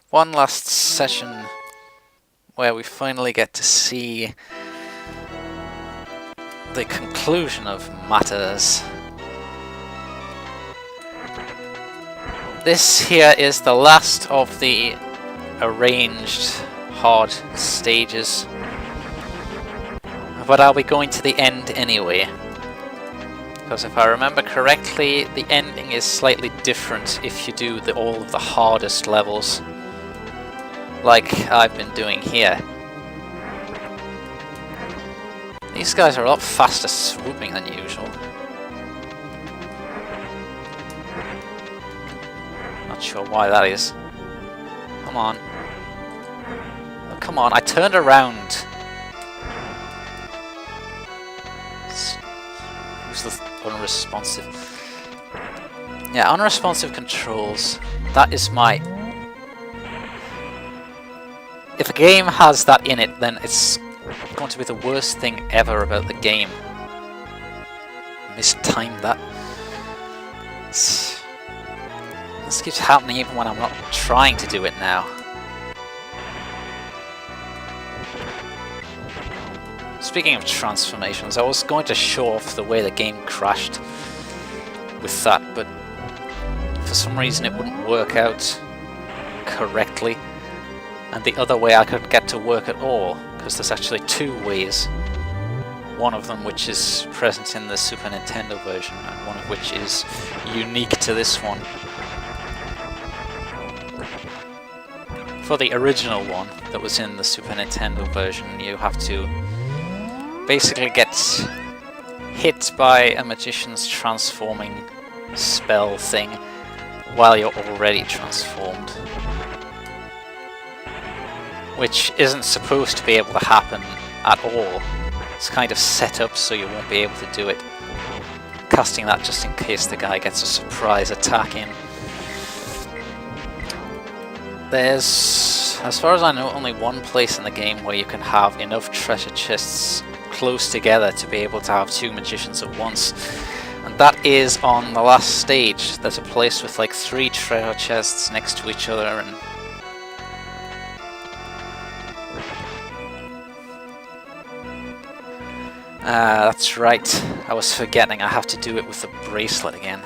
one last session where we finally get to see the conclusion of matters. This here is the last of the arranged hard stages, but I'll be going to the end anyway, because if I remember correctly, the ending is slightly different if you do all of the hardest levels, like I've been doing here. These guys are a lot faster swooping than usual. Not sure why that is. Come on. Oh, come on, I turned around. Who's the unresponsive? Yeah, unresponsive controls. That is my... If a game has that in it, then it's going to be the worst thing ever about the game. Mistimed that. This keeps happening even when I'm not trying to do it now. Speaking of transformations, I was going to show off the way the game crashed with that, but for some reason it wouldn't work out correctly. And the other way I couldn't get to work at all, because there's actually two ways. One of them which is present in the Super Nintendo version, and one of which is unique to this one. For the original one that was in the Super Nintendo version, you have to basically get hit by a magician's transforming spell thing while you're already transformed. Which isn't supposed to be able to happen at all. It's kind of set up so you won't be able to do it. Casting that just in case the guy gets a surprise attack in. There's, as far as I know, only one place in the game where you can have enough treasure chests close together to be able to have two magicians at once. And that is on the last stage. There's a place with like 3 treasure chests next to each other, and that's right, I was forgetting I have to do it with the bracelet again.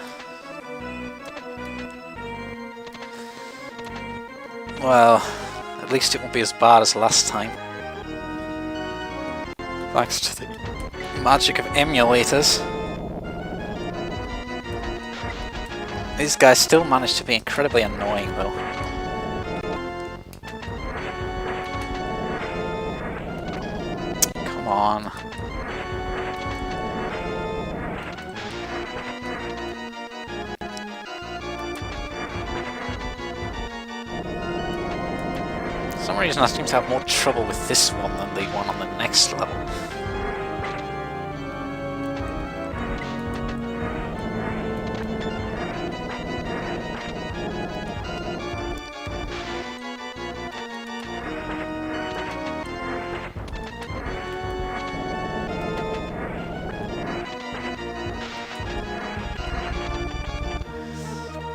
Well, at least it won't be as bad as last time. Thanks to the magic of emulators. These guys still manage to be incredibly annoying though. Come on. For some reason I seem to have more trouble with this one than the one on the next level.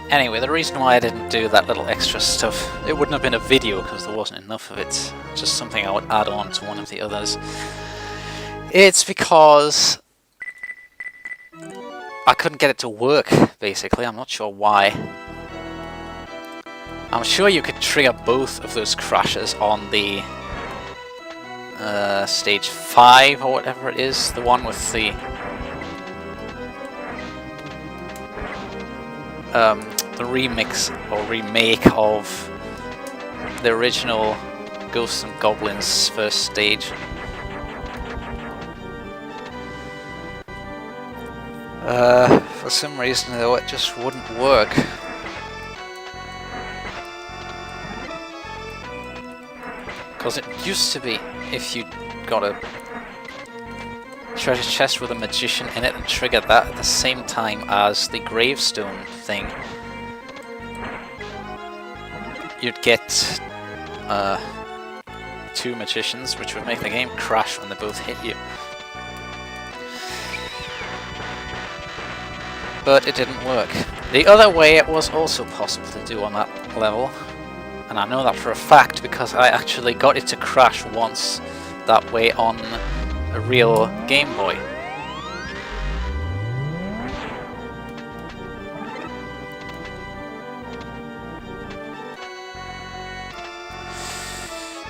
Anyway, the reason why I didn't do that little extra stuff, it wouldn't have been a video because there wasn't enough of it, just something I would add on to one of the others. It's because I couldn't get it to work, basically. I'm not sure why. I'm sure you could trigger both of those crashes on the stage 5 or whatever it is, the one with the remix or remake of the original Ghosts and Goblins first stage. For some reason though, it just wouldn't work. Because it used to be, if you got a treasure chest with a magician in it and triggered that at the same time as the gravestone thing, you'd get 2 magicians, which would make the game crash when they both hit you. But it didn't work. The other way it was also possible to do on that level And I know that for a fact because I actually got it to crash once that way on a real Game Boy.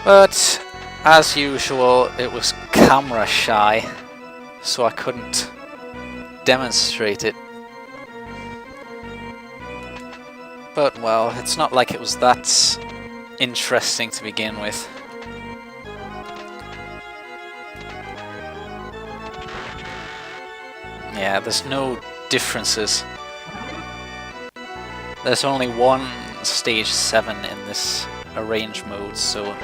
But as usual, it was camera shy, so I couldn't demonstrate it. But well, it's not like it was that interesting to begin with. Yeah, there's no differences. There's only one stage 7 in this arrange mode, so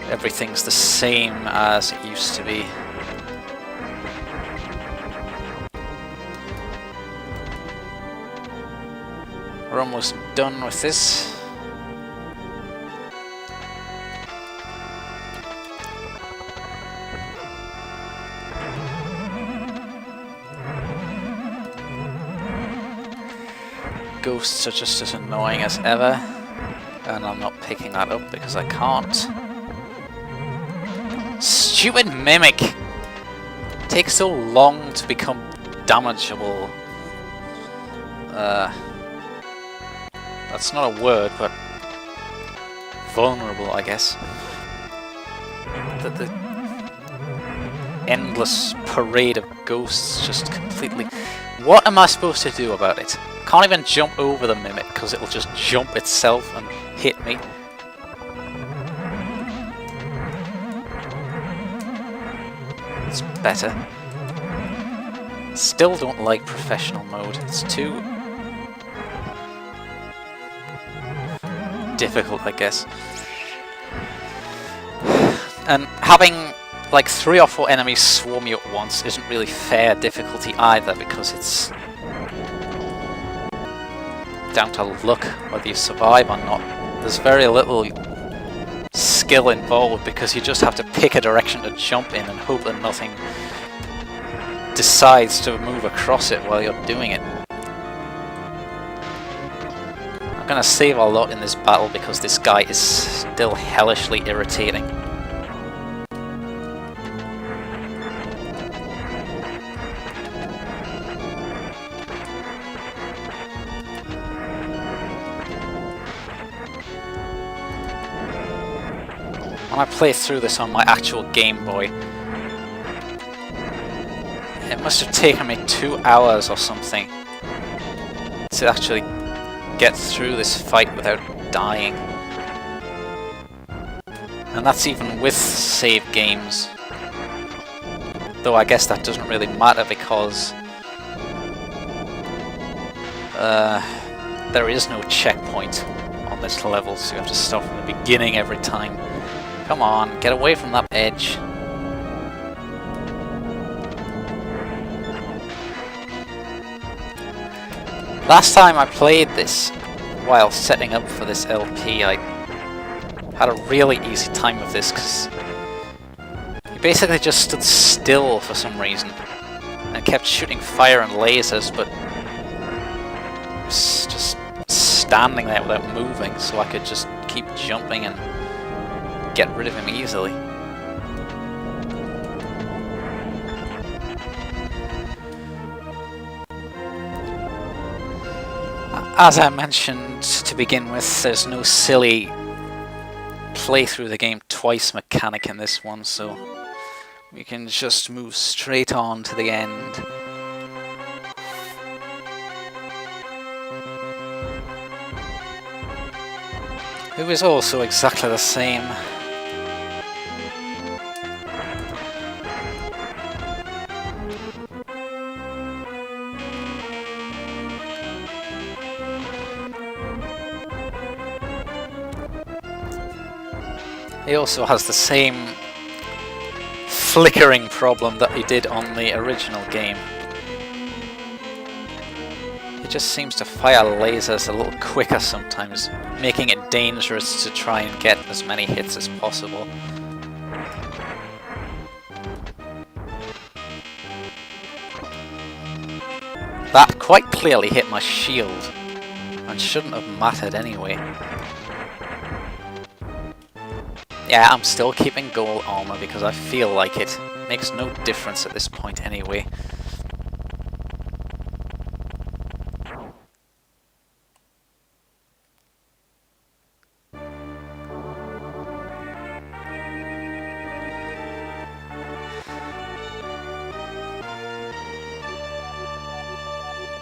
everything's the same as it used to be. We're almost done with this. Ghosts are just as annoying as ever, and I'm not picking that up because I can't. Stupid mimic! It takes so long to become damageable. That's not a word, but vulnerable, I guess. The endless parade of ghosts just completely... What am I supposed to do about it? Can't even jump over the mimic because it'll just jump itself and hit me. It's better. Still don't like professional mode. It's too difficult, I guess. And having like 3 or 4 enemies swarm you at once isn't really fair difficulty either, because it's down to luck whether you survive or not. There's very little skill involved because you just have to pick a direction to jump in and hope that nothing decides to move across it while you're doing it. I'm gonna save a lot in this battle because this guy is still hellishly irritating. When I play through this on my actual Game Boy, it must have taken me 2 hours or something to actually get through this fight without dying. And that's even with save games. Though I guess that doesn't really matter because there is no checkpoint on this level, so you have to start from the beginning every time. Come on, get away from that edge. Last time I played this, while setting up for this LP, I had a really easy time with this, because he basically just stood still for some reason, and kept shooting fire and lasers, but was just standing there without moving, so I could just keep jumping and get rid of him easily. As I mentioned to begin with, there's no silly play through the game twice mechanic in this one, so we can just move straight on to the end. It was also exactly the same. He also has the same flickering problem that he did on the original game. He just seems to fire lasers a little quicker sometimes, making it dangerous to try and get as many hits as possible. That quite clearly hit my shield, and shouldn't have mattered anyway. Yeah, I'm still keeping gold armor because I feel like it makes no difference at this point anyway.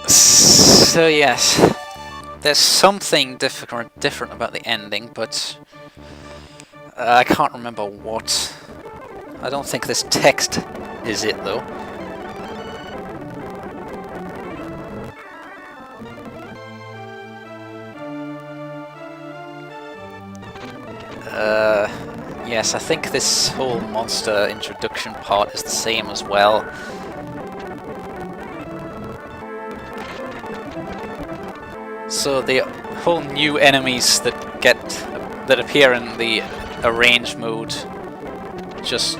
So yes, there's something different about the ending, but I can't remember what. I don't think this text is it though. Yes, I think this whole monster introduction part is the same as well. So the whole new enemies that appear in the arrange mode just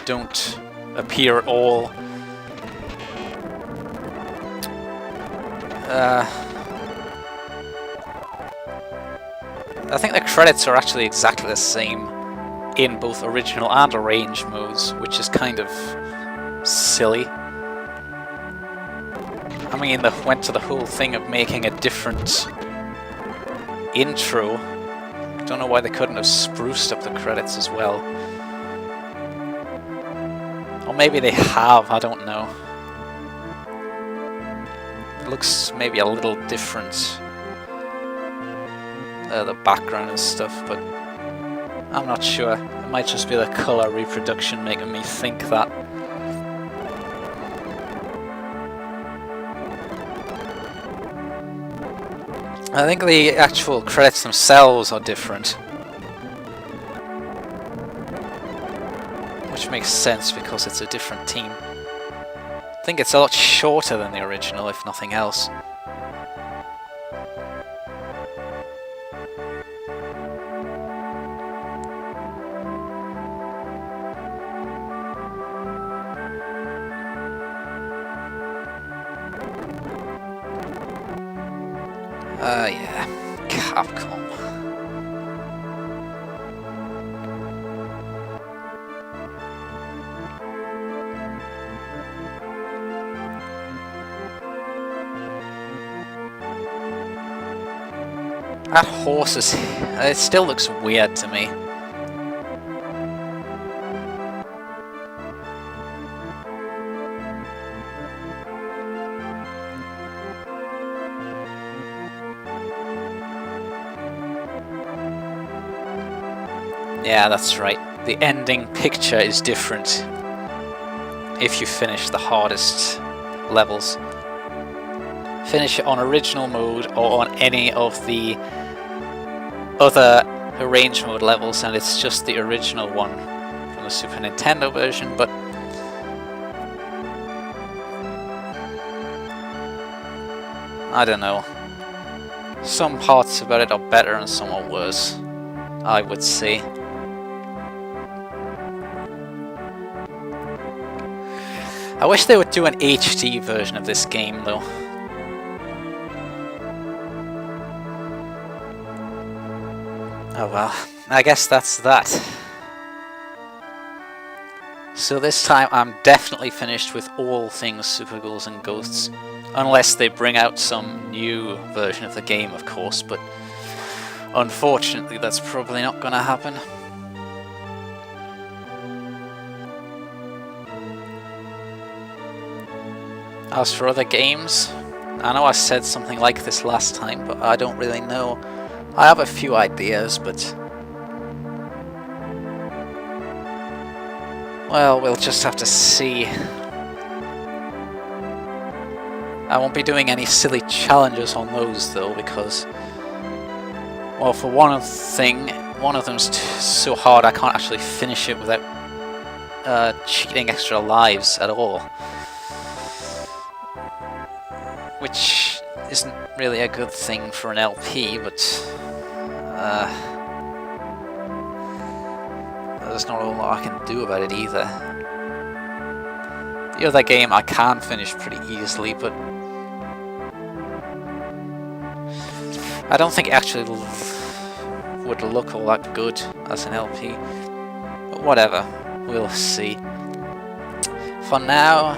don't appear at all. I think the credits are actually exactly the same in both original and arrange modes, which is kind of silly. I mean, they went to the whole thing of making a different intro. Don't know why they couldn't have spruced up the credits as well. Or maybe they have, I don't know. It looks maybe a little different, the background and stuff, but I'm not sure. It might just be the colour reproduction making me think that. I think the actual credits themselves are different. Which makes sense because it's a different team. I think it's a lot shorter than the original, if nothing else. Yeah, Capcom. That horse is... it still looks weird to me. Yeah, that's right. The ending picture is different if you finish the hardest levels. Finish it on original mode or on any of the other arrange mode levels, and it's just the original one from the Super Nintendo version, but I don't know. Some parts about it are better and some are worse, I would say. I wish they would do an HD version of this game though. Oh well, I guess that's that. So this time I'm definitely finished with all things Super Ghouls and Ghosts. Unless they bring out some new version of the game, of course, but unfortunately that's probably not going to happen. As for other games, I know I said something like this last time, but I don't really know. I have a few ideas, but... well, we'll just have to see. I won't be doing any silly challenges on those though, because... well, for one of them's so hard I can't actually finish it without cheating extra lives at all. Which isn't really a good thing for an LP, but there's not a lot I can do about it either. The other game I can finish pretty easily, but I don't think it actually would look all that good as an LP, but whatever, we'll see. For now,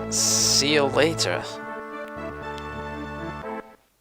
see you later.